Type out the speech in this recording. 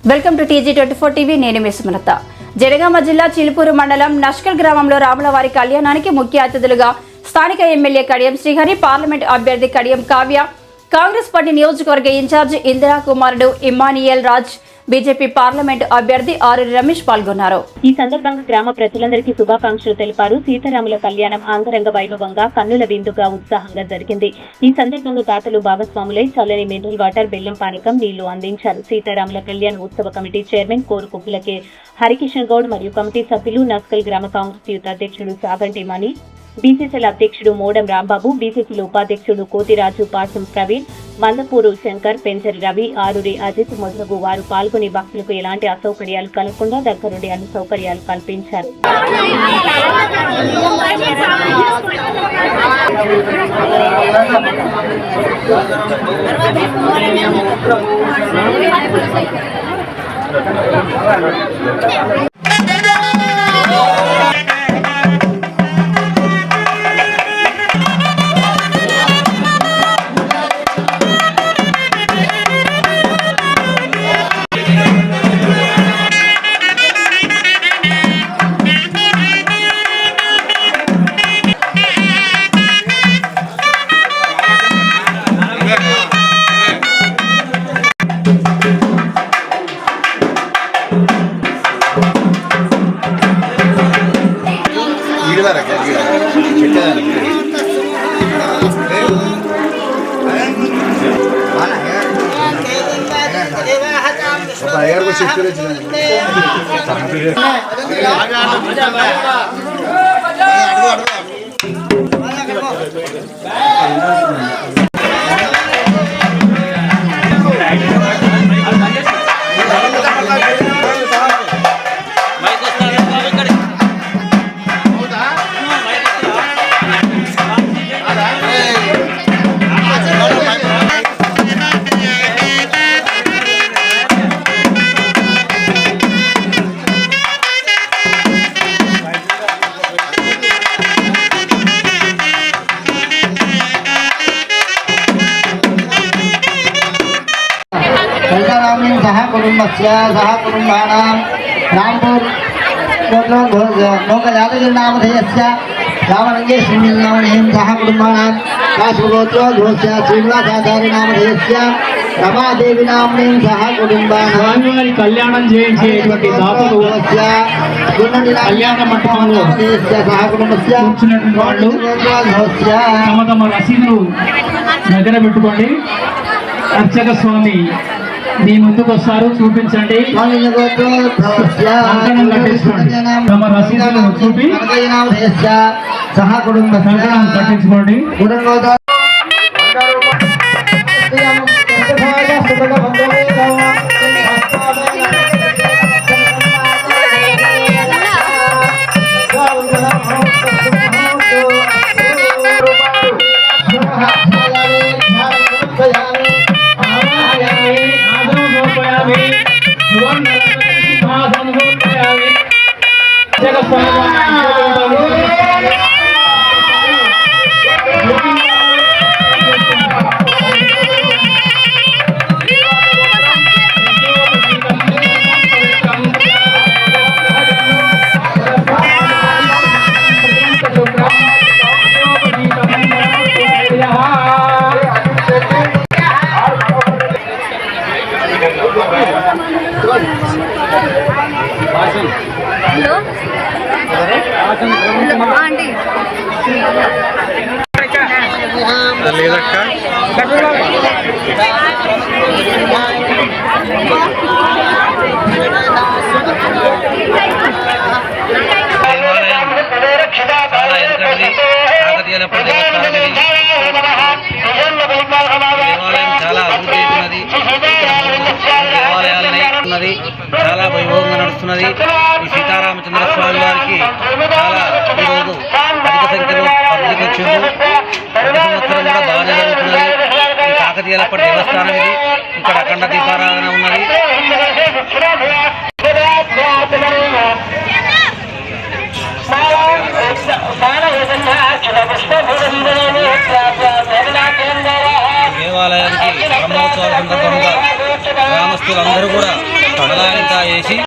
Welcome to TG24 TV. నేను మీ సుమలత. జనగామ జిల్లా చిలుపూరు మండలం నష్కల్ గ్రామంలో రాములవారి కళ్యాణానికి ముఖ్య అతిథులుగా స్థానిక ఎమ్మెల్యే కడియం శ్రీహరి, పార్లమెంట్ అభ్యర్థి కడియం కావ్య, కాంగ్రెస్ పార్టీ నియోజకవర్గ ఇన్ఛార్జ్ ఇందిరా కుమారుడు ఇమ్మానియల్ రాజ్, బీజేపీ పార్లమెంట్ అభ్యర్థి ఆరూరి రమేష్ పాల్గొన్నారు. ఈ సందర్భంగా గ్రామ ప్రజలందరికీ శుభాకాంక్షలు తెలిపారు. సీతారాముల కళ్యాణం అంగరంగ వైభవంగా కన్నుల విందుగా ఉత్సాహంగా జరిగింది. ఈ సందర్భంగా దాతలు భాగస్వాములై చల్లని మినరల్ వాటర్, బెల్లం పానకం, నీళ్లు అందించారు. సీతారాముల కళ్యాణ ఉత్సవ కమిటీ చైర్మన్ కోరు కుప్పులకే హరికిషన్ గౌడ్ మరియు కమిటీ సభ్యులు, నస్కల్ గ్రామ కాంగ్రెస్ యూత్ అధ్యక్షుడు సాగంటి మణి, బీసీసీల అధ్యక్షుడు మోడం రాంబాబు, బీసీసీల ఉపాధ్యక్షుడు కోతిరాజు, పాసం ప్రవీణ్, మందపూరు శంకర్, పెంచరి రవి, ఆరూరి అజిత్ మొదలగు వారు పాల్గొని భక్తులకు ఎలాంటి అసౌకర్యాలు కలగకుండా దగ్గరుండి అన్ని సౌకర్యాలు కల్పించారు. सह कुटुंबस्य सह कुटुंबानां रामपुर लोकयादगिरिनामधेयस्य रामलिंगेश्वरनामधेयं सह कुटुंबानां काशीगोत्रोद्भवस्य श्रीनिवासाचार्यनामधेयस्य रमादेवीनाम्नीं सह कुटुंबानां కళ్యాణం చేయించేటువంటి దాతలు కళ్యాణ మంటపంలో सह कुटुंबस्य కూర్చున్నటువంటి వాళ్ళు తమ తమ రసీదులు దగ్గర పెట్టుకోండి. అర్చక స్వామి మీ ముందుకు వస్తారు, చూపించండి. కంకణం కట్టించుకోండి. తమ రసీదులు చూపి సహ కుటుంబ కంకణం కట్టించుకోండి. లేదక్క దేవాలయం చాలా అభివృద్ధి అవుతున్నది. దేవాలయాలన్నది చాలా వైభవంగా నడుస్తున్నది. ఈ సీతారామచంద్ర స్వామి వారికి చాలా ఈరోజు అధిక సంఖ్యలో పబ్లిక్ వచ్చింది. ప్రతి సంవత్సరం కూడా బాగానే జరుగుతున్నది. ఈ కాకతీయులప్పటి దేవస్థానం ఇది. ఇక్కడ అఖండ దీపారాధన ఉన్నది. దేవాలయానికి బ్రహ్మోత్సవాల సందర్భంగా గ్రామస్తులందరూ కూడా తలదారింత వేసి